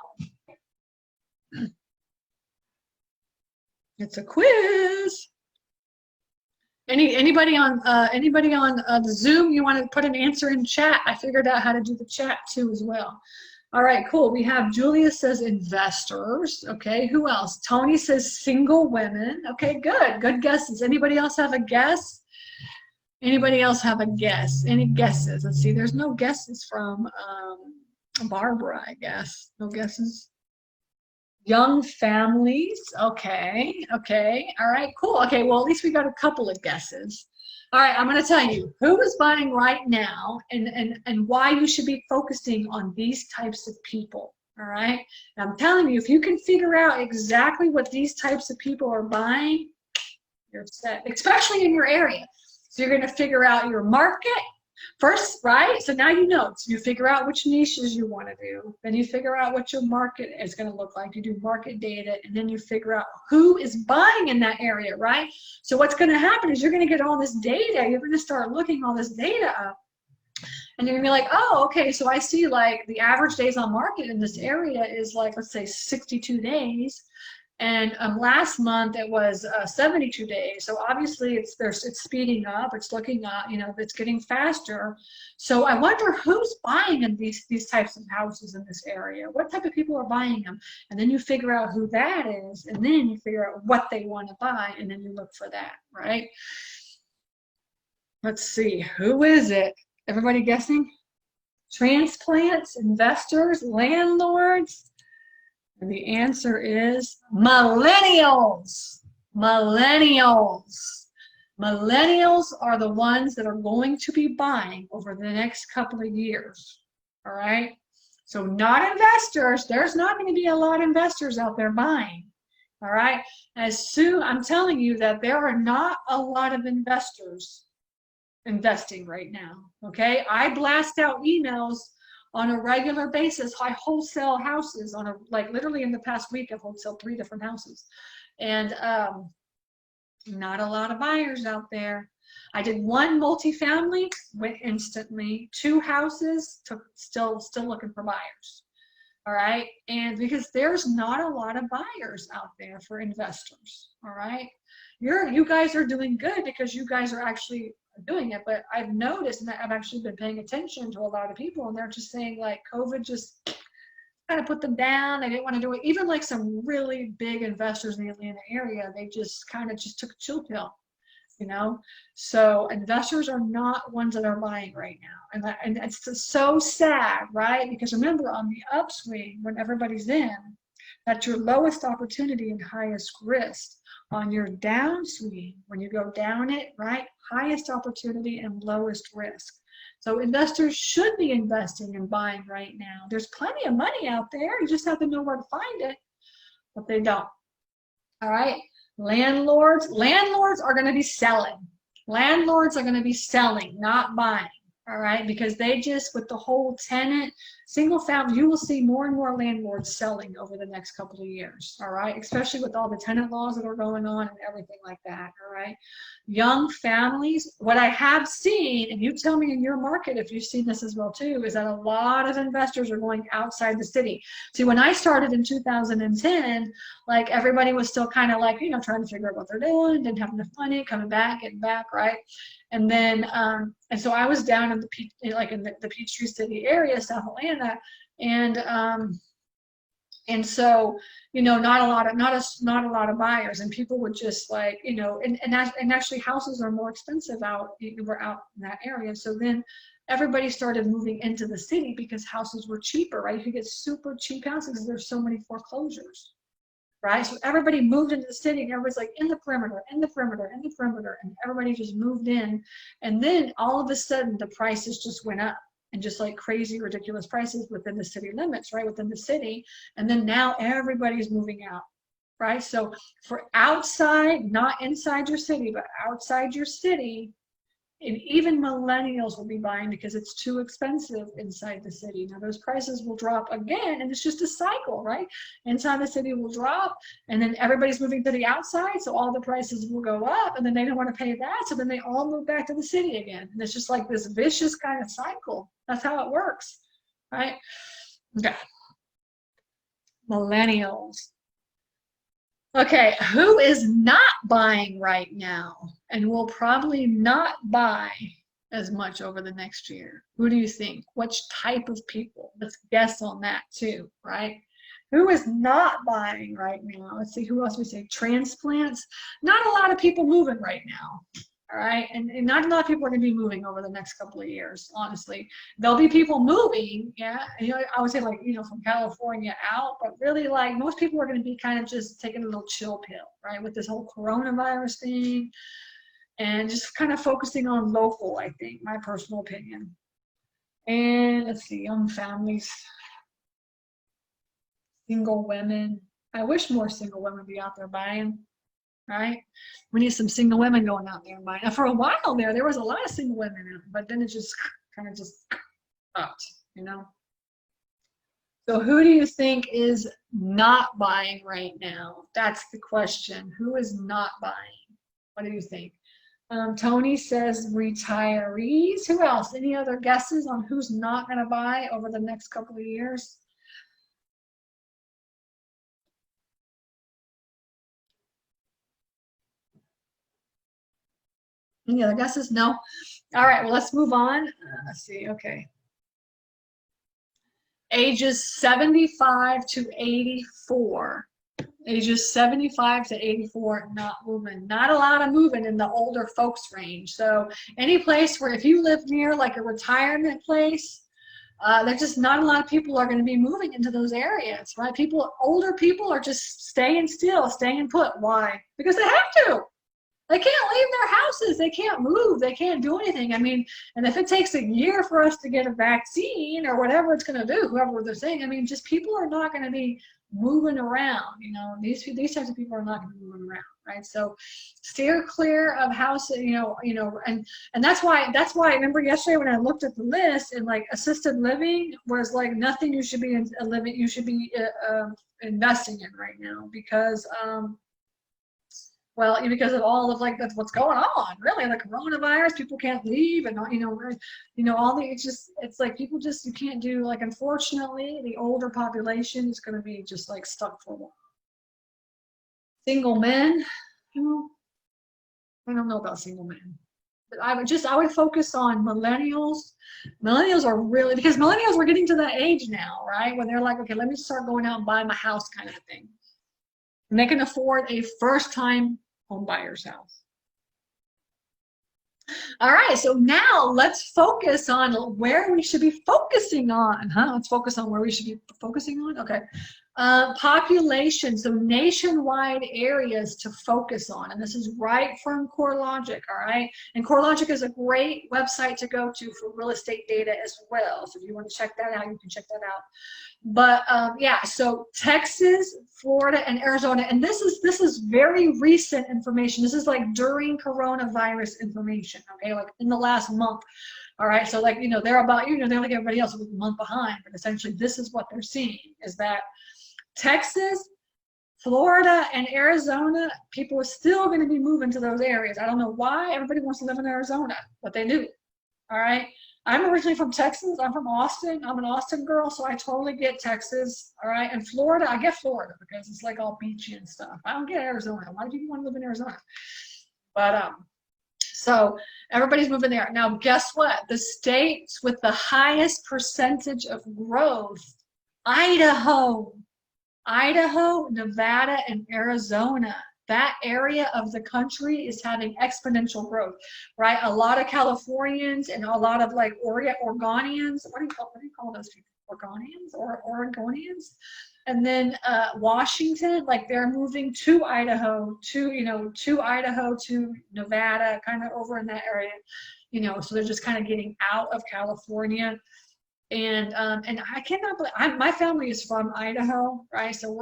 It's a quiz. Anybody on the Zoom, you want to put an answer in chat? I figured out how to do the chat too as well. All right, cool. We have Julia says investors. Okay, who else? Tony says single women. Okay, good guesses. Anybody else have a guess? Anybody else have a guess? Any guesses? Let's see. There's no guesses from Barbara, I guess. No guesses. Young families. Okay, all right, cool. Okay, well, at least we got a couple of guesses. All right, I'm going to tell you who is buying right now and why you should be focusing on these types of people. All right, and I'm telling you, if you can figure out exactly what these types of people are buying, you're set, especially in your area. So you're going to figure out your market first, right? So now you know. So you figure out which niches you want to do. Then you figure out what your market is going to look like. You do market data, and then you figure out who is buying in that area, right? So what's going to happen is you're going to get all this data. You're going to start looking all this data up. And you're going to be like, oh, okay, so I see like the average days on market in this area is like, let's say 62 days. And last month it was 72 days. So obviously it's speeding up. It's looking up. You know, it's getting faster. So I wonder who's buying in these types of houses in this area. What type of people are buying them? And then you figure out who that is, and then you figure out what they want to buy, and then you look for that, right? Let's see, who is it? Everybody guessing? Transplants, investors, landlords. And the answer is millennials. Millennials. Millennials are the ones that are going to be buying over the next couple of years. All right? So not investors. There's not going to be a lot of investors out there buying. All right? I'm telling you that there are not a lot of investors investing right now. Okay? I blast out emails on a regular basis. I wholesale houses on literally in the past week I've wholesaled 3 different houses, and not a lot of buyers out there. I did one multifamily, went instantly. 2 houses, still looking for buyers. All right. And because there's not a lot of buyers out there for investors. All right. You guys are doing good because you guys are actually doing it. But I've noticed, and I've actually been paying attention to a lot of people, and they're just saying like COVID just kind of put them down. They didn't want to do it. Even like some really big investors in the Atlanta area, they just kind of just took a chill pill. So investors are not ones that are buying right now, and it's so sad, right? Because remember, on the upswing, when everybody's in, that's your lowest opportunity and highest risk. On your downswing, when you go down it, right, highest opportunity and lowest risk. So investors should be investing and buying right now. There's plenty of money out there. You just have to know where to find it, but they don't. All right. Landlords are going to be selling. Landlords are going to be selling, not buying. All right, because they just, with the whole tenant, single family, you will see more and more landlords selling over the next couple of years. All right, especially with all the tenant laws that are going on and everything like that. All right, young families, what I have seen, and you tell me in your market if you've seen this as well too, is that a lot of investors are going outside the city. See, when I started in 2010, like everybody was still kind of like, trying to figure out what they're doing, didn't have enough money, coming back, getting back, right? And then, and so I was down in the Peachtree City area, South Atlanta, and so, not a lot of buyers, and people would just like, and actually houses are more expensive we're out in that area. So then everybody started moving into the city because houses were cheaper, right? You could get super cheap houses because there's so many foreclosures. Right? So everybody moved into the city, and everybody's like in the perimeter, and everybody just moved in. And then all of a sudden the prices just went up, and just like crazy, ridiculous prices within the city limits, right? Within the city. And then now everybody's moving out, right? So for outside, not inside your city, but outside your city, and even millennials will be buying because it's too expensive inside the city. Now those prices will drop again, and it's just a cycle, right? Inside the city will drop, and then everybody's moving to the outside, so all the prices will go up, and then they don't want to pay that, so then they all move back to the city again. And it's just like this vicious kind of cycle. That's how it works, right? Okay. Millennials. Okay, who is not buying right now and will probably not buy as much over the next year? Who do you think? Which type of people? Let's guess on that too, right? Who is not buying right now? Let's see, who else we say? Transplants. Not a lot of people moving right now. All right, and not a lot of people are going to be moving over the next couple of years, honestly. There'll be people moving, yeah, I would say like, from California out, but really like most people are going to be kind of just taking a little chill pill, right, with this whole coronavirus thing, and just kind of focusing on local, I think, my personal opinion. And let's see, young families, single women. I wish more single women would be out there buying. Right? We need some single women going out there and buying. Now, for a while there was a lot of single women, but then it just kind of just stopped, So who do you think is not buying right now? That's the question. Who is not buying? What do you think? Tony says retirees. Who else? Any other guesses on who's not going to buy over the next couple of years? Any other guesses? No? All right, well, let's move on. Let's see, okay. Ages 75 to 84. Ages 75 to 84, not moving. Not a lot of moving in the older folks range. So any place where if you live near like a retirement place, there's just not a lot of people are going to be moving into those areas, right? Older people are just staying still, staying put. Why? Because they have to. They can't leave their houses. They can't move. They can't do anything. I mean, and if it takes a year for us to get a vaccine or whatever it's going to do, whoever they're saying, I mean, just people are not going to be moving around. These types of people are not going to be moving around, right? So steer clear of house, and that's why I remember yesterday when I looked at the list, and like assisted living was like nothing you should be investing in right now, because Well, because of all of like that's what's going on, really, the coronavirus, people can't leave, and all the it's like people just you can't do like unfortunately the older population is going to be just like stuck for a while. Single men, I don't know about single men. But I would focus on millennials. Millennials are really because millennials are getting to that age now, right? When they're like, okay, let me start going out and buying my house kind of thing. And they can afford a first-time home buyer's house. All right, so now let's focus on where we should be focusing on, huh? Let's focus on where we should be focusing on. Okay. Population, so nationwide areas to focus on. And this is right from CoreLogic, all right? And CoreLogic is a great website to go to for real estate data as well. So if you want to check that out, you can check that out. But yeah, so Texas, Florida, and Arizona, and this is very recent information. This is like during coronavirus information, okay, like in the last month. All right, so like they're about they're like everybody else, a month behind, but essentially this is what they're seeing is that Texas, Florida, and Arizona, people are still going to be moving to those areas. I don't know why everybody wants to live in Arizona, but they do. All right. I'm originally from Texas. I'm from Austin. I'm an Austin girl, so I totally get Texas. All right. And Florida, I get Florida because it's like all beachy and stuff. I don't get Arizona. Why do people want to live in Arizona? But so everybody's moving there. Now, guess what? The states with the highest percentage of growth, Idaho, Nevada, and Arizona. That area of the country is having exponential growth, right? A lot of Californians and a lot of like Oregonians. What do you call those people? Oregonians or Oregonians? And then Washington, like they're moving to Idaho, to Nevada, kind of over in that area, so they're just kind of getting out of California. And I cannot believe my family is from Idaho, right? So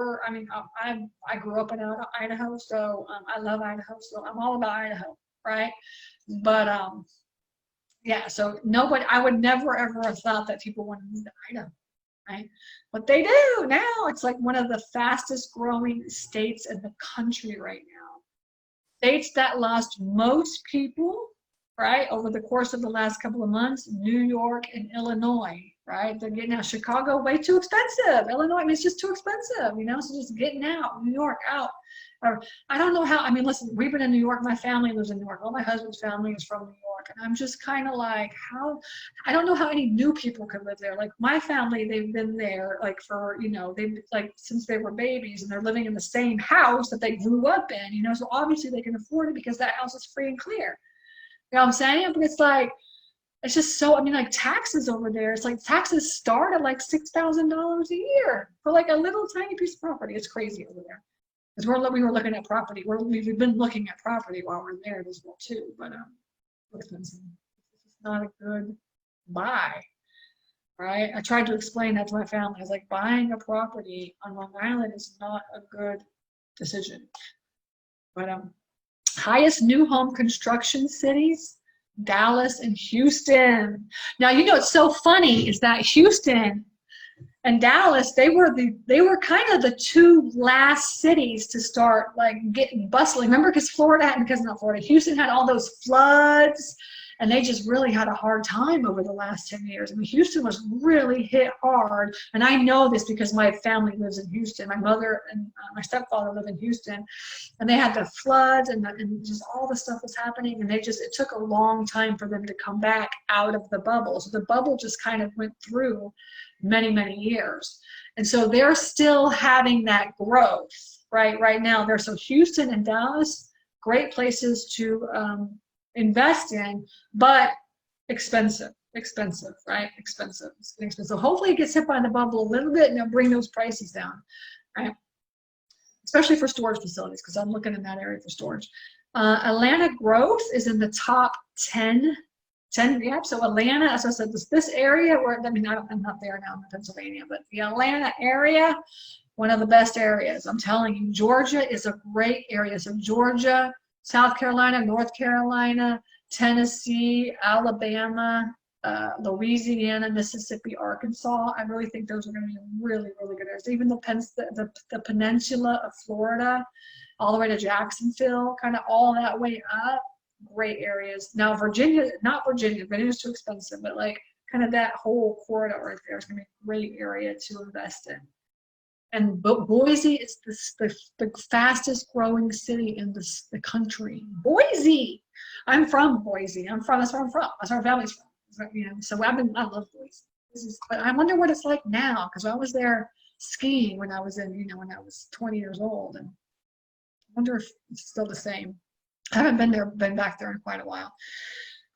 I grew up in Idaho, so I love Idaho, so I'm all about Idaho, right? But yeah, so I would never ever have thought that people want to move to Idaho, right? But they do now. It's like one of the fastest growing states in the country right now. States that lost most people, right, over the course of the last couple of months, New York and Illinois, right? They're getting out. Chicago, way too expensive. Illinois, I mean, it's just too expensive, so just getting out. New York, out. Or, I don't know how, listen, we've been in New York. My family lives in New York. All my husband's family is from New York. And I'm just kind of like, I don't know how any new people could live there. Like my family, they've been there like for, they've like since they were babies and they're living in the same house that they grew up in, so obviously they can afford it because that house is free and clear. You know what I'm saying? But it's like, it's just so, like taxes over there, it's like taxes start at like $6,000 a year for like a little tiny piece of property. It's crazy over there. Because we were looking at property. We've been looking at property while we're there as well too. But it's not a good buy, right? I tried to explain that to my family. I was like, buying a property on Long Island is not a good decision. But highest new home construction cities, Dallas and Houston. Now, it's so funny is that Houston and Dallas, they were kind of the two last cities to start like getting bustling. Remember, Houston had all those floods, and they just really had a hard time over the last 10 years. Houston was really hit hard, and I know this because my family lives in Houston. My mother and my stepfather live in Houston, and they had the floods and just all the stuff was happening, and it took a long time for them to come back out of the bubble. So the bubble just kind of went through many, many years. And so they're still having that growth, right now. So Houston and Dallas, great places to invest in, but expensive, right? Expensive. It's getting expensive. So hopefully it gets hit by the bubble a little bit and they'll bring those prices down, right? Especially for storage facilities, because I'm looking in that area for storage. Atlanta growth is in the top 10. Yeah, so Atlanta, as I said, this area where, I'm not there now, I'm in Pennsylvania, but the Atlanta area, one of the best areas. I'm telling you, Georgia is a great area. So Georgia, South Carolina, North Carolina, Tennessee, Alabama, Louisiana, Mississippi, Arkansas. I really think those are going to be really, really good areas. Even the peninsula of Florida. all the way to Jacksonville, kind of all that way up. Great areas. Now Virginia, not Virginia, Virginia's too expensive, but like kind of that whole corridor right there is going to be a great area to invest in. And Boise is the fastest growing city in the country. Boise! I'm from Boise. That's where I'm from. That's where our family's from. So, you know, so I love Boise. But I wonder what it's like now, because I was there skiing when I was when I was 20 years old, and I wonder if it's still the same. I haven't been back there in quite a while.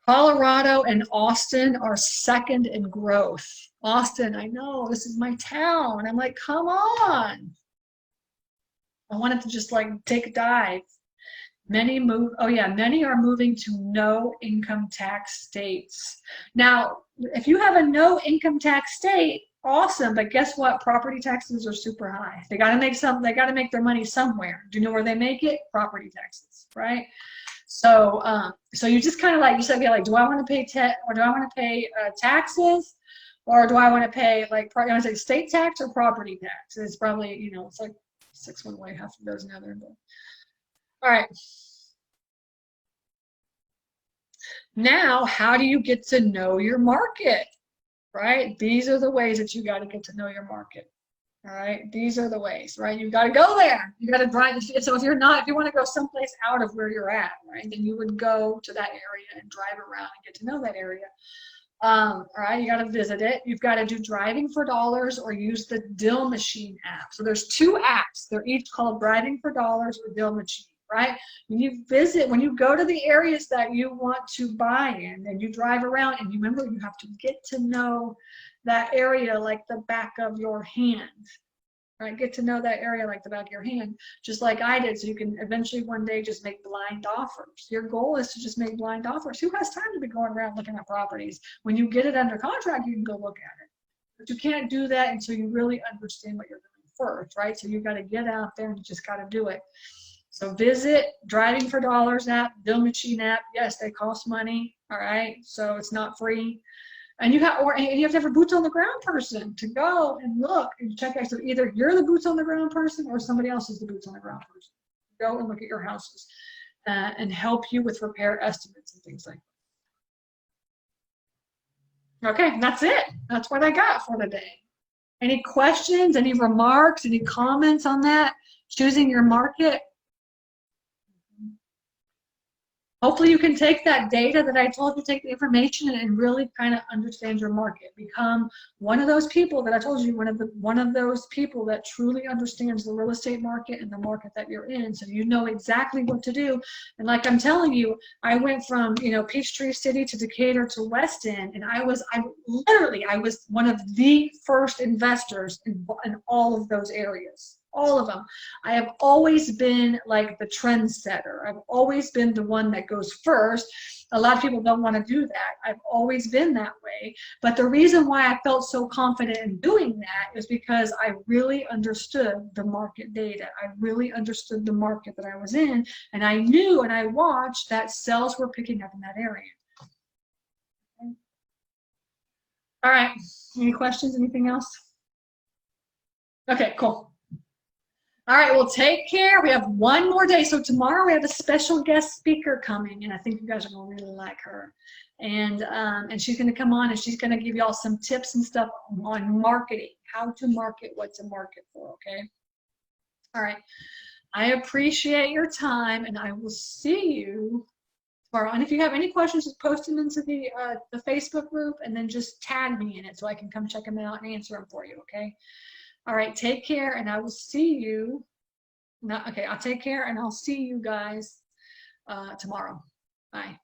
Colorado and Austin are second in growth. Austin, I know, this is my town. I'm like, come on. I wanted to just like take a dive. Many are moving to no income tax states. Now, if you have a no income tax state, awesome, but guess what? Property taxes are super high. They got to make their money somewhere. Do you know where they make it? Property taxes, right? So, so you just kind of like, you said, like, do I want to pay taxes, or do I want to pay like, I want to say state tax or property tax? It's probably, you know, it's like 6 one way, half a dozen other. But all right. Now, how do you get to know your market? Right? These are the ways that you got to get to know your market. All right, these are the ways, right? You got to go there. You got to drive. So if you want to go someplace out of where you're at, right, then you would go to that area and drive around and get to know that area. All right, you got to visit it. You've got to do Driving for Dollars or use the Dill Machine app. So there's 2 apps. They're each called Driving for Dollars or Dill Machine, right? When you go to the areas that you want to buy in, and you drive around, and you remember you have to get to know that area like the back of your hand, right? Get to know that area like the back of your hand, just like I did, so you can eventually one day just make blind offers. Your goal is to just make blind offers. Who has time to be going around looking at properties? When you get it under contract, you can go look at it. But you can't do that until you really understand what you're doing first, right? So you've got to get out there and you just got to do it. So visit Driving for Dollars app, Dill Machine app. Yes, they cost money, all right? So it's not free. And you have to have a boots on the ground person to go and look and check out. So either you're the boots on the ground person or somebody else is the boots on the ground person. Go and look at your houses and help you with repair estimates and things like that. Okay, that's it. That's what I got for today. Any questions, any remarks, any comments on that? Choosing your market? Hopefully you can take that data that I told you, take the information and really kind of understand your market. Become one of those people that I told you, one of those people that truly understands the real estate market and the market that you're in, so you know exactly what to do. And like I'm telling you, I went from, you know, Peachtree City to Decatur to Weston, and I was one of the first investors in all of those areas. All of them. I have always been like the trendsetter. I've always been the one that goes first. A lot of people don't want to do that. I've always been that way. But the reason why I felt so confident in doing that is because I really understood the market data. I really understood the market that I was in. And I knew and I watched that sales were picking up in that area. Okay. All right. Any questions? Anything else? Okay, cool. All right, well, take care. We have one more day. So tomorrow we have a special guest speaker coming, and I think you guys are going to really like her. And she's going to come on, and she's going to give you all some tips and stuff on marketing, how to market, what to market for, okay? All right. I appreciate your time, and I will see you tomorrow. And if you have any questions, just post them into the Facebook group, and then just tag me in it so I can come check them out and answer them for you, okay? All right, take care, and I will see you. No, okay, I'll take care, and I'll see you guys tomorrow. Bye.